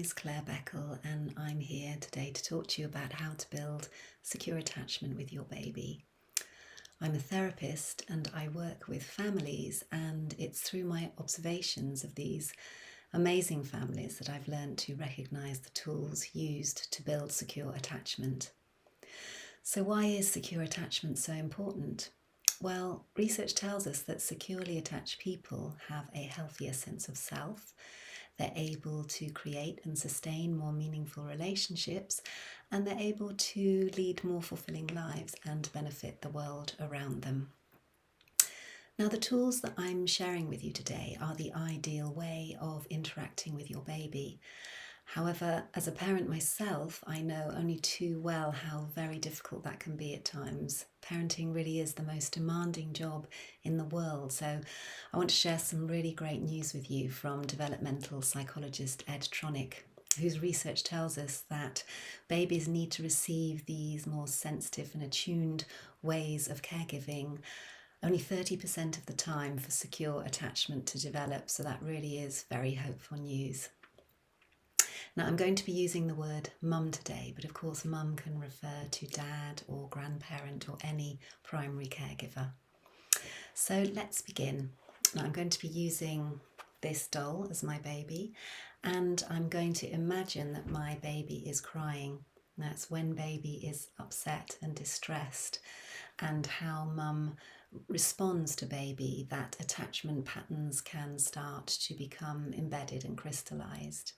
name's Clare Beckell and I'm here today to talk to you about how to build secure attachment with your baby. I'm a therapist and I work with families, and it's through my observations of these amazing families that I've learned to recognise the tools used to build secure attachment. So why is secure attachment so important? Well, research tells us that securely attached people have a healthier sense of self. They're able to create and sustain more meaningful relationships, and they're able to lead more fulfilling lives and benefit the world around them. Now, the tools that I'm sharing with you today are the ideal way of interacting with your baby. However, as a parent myself, I know only too well how very difficult that can be at times. Parenting really is the most demanding job in the world, so I want to share some really great news with you from developmental psychologist Ed Tronick, whose research tells us that babies need to receive these more sensitive and attuned ways of caregiving only 30% of the time for secure attachment to develop, so that really is very hopeful news. Now, I'm going to be using the word mum today, but of course mum can refer to dad or grandparent or any primary caregiver. So let's begin. Now, I'm going to be using this doll as my baby, and I'm going to imagine that my baby is crying. That's when baby is upset and distressed, and how mum responds to baby, that attachment patterns can start to become embedded and crystallized.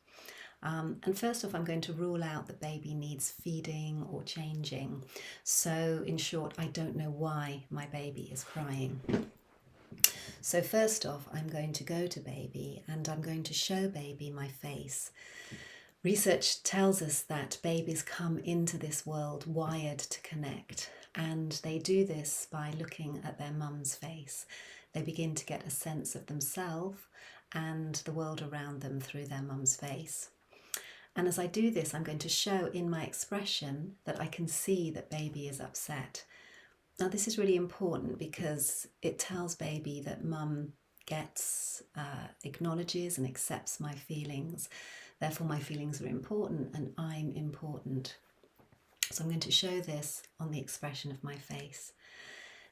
And first off, I'm going to rule out that baby needs feeding or changing. So in short, I don't know why my baby is crying. So first off, I'm going to go to baby and I'm going to show baby my face. Research tells us that babies come into this world wired to connect, and they do this by looking at their mum's face. They begin to get a sense of themselves and the world around them through their mum's face. And as I do this, I'm going to show in my expression that I can see that baby is upset. Now, this is really important because it tells baby that mum acknowledges and accepts my feelings. Therefore, my feelings are important and I'm important. So I'm going to show this on the expression of my face.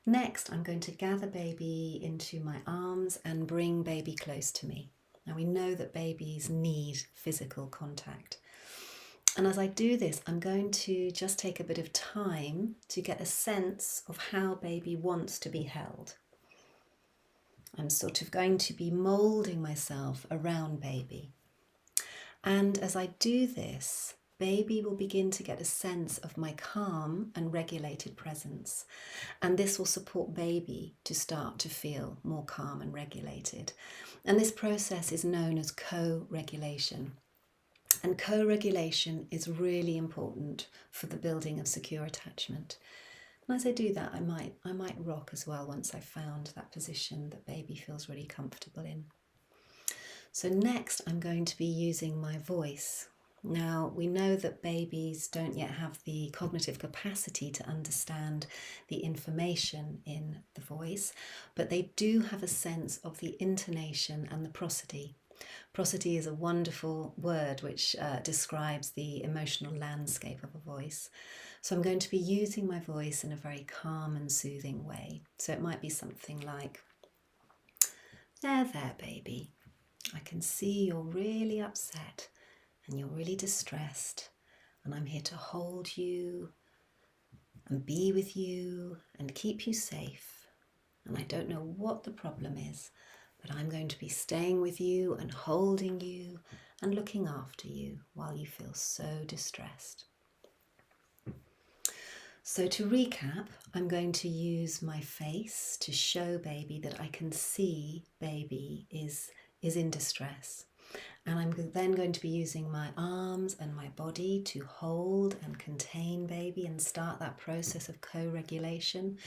Next, I'm going to gather baby into my arms and bring baby close to me. Now, we know that babies need physical contact. And as I do this, I'm going to just take a bit of time to get a sense of how baby wants to be held. I'm sort of going to be moulding myself around baby. And as I do this, baby will begin to get a sense of my calm and regulated presence. And this will support baby to start to feel more calm and regulated. And this process is known as co-regulation. And co-regulation is really important for the building of secure attachment. And as I do that, I might rock as well once I've found that position that baby feels really comfortable in. So next, I'm going to be using my voice. Now, we know that babies don't yet have the cognitive capacity to understand the information in the voice, but they do have a sense of the intonation and the prosody. Prosody is a wonderful word which describes the emotional landscape of a voice. So I'm going to be using my voice in a very calm and soothing way. So it might be something like, there, baby. I can see you're really upset and you're really distressed, and I'm here to hold you and be with you and keep you safe. And I don't know what the problem is, but I'm going to be staying with you and holding you and looking after you while you feel so distressed. So to recap, I'm going to use my face to show baby that I can see baby is in distress. And I'm then going to be using my arms and my body to hold and contain baby and start that process of co-regulation.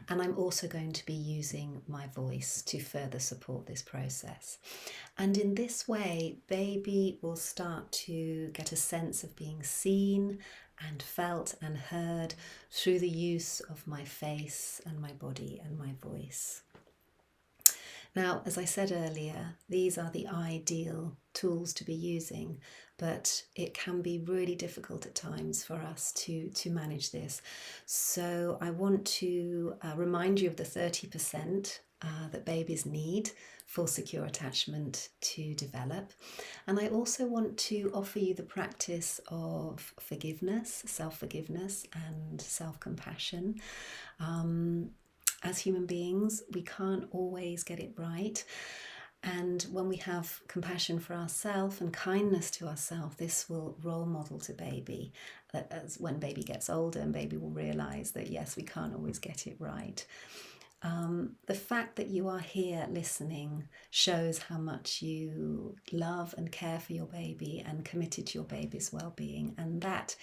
And I'm also going to be using my voice to further support this process. And in this way, baby will start to get a sense of being seen and felt and heard through the use of my face and my body and my voice. Now, as I said earlier, these are the ideal tools to be using, but it can be really difficult at times for us to manage this. So I want to remind you of the 30% that babies need for secure attachment to develop. And I also want to offer you the practice of forgiveness, self-forgiveness and self-compassion. As human beings, we can't always get it right. And when we have compassion for ourselves and kindness to ourselves, this will role model to baby. That as when baby gets older, and baby will realise that yes, we can't always get it right. The fact that you are here listening shows how much you love and care for your baby and committed to your baby's well-being, and that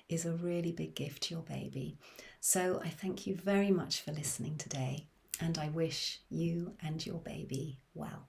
is a really big gift to your baby. So I thank you very much for listening today, and I wish you and your baby well.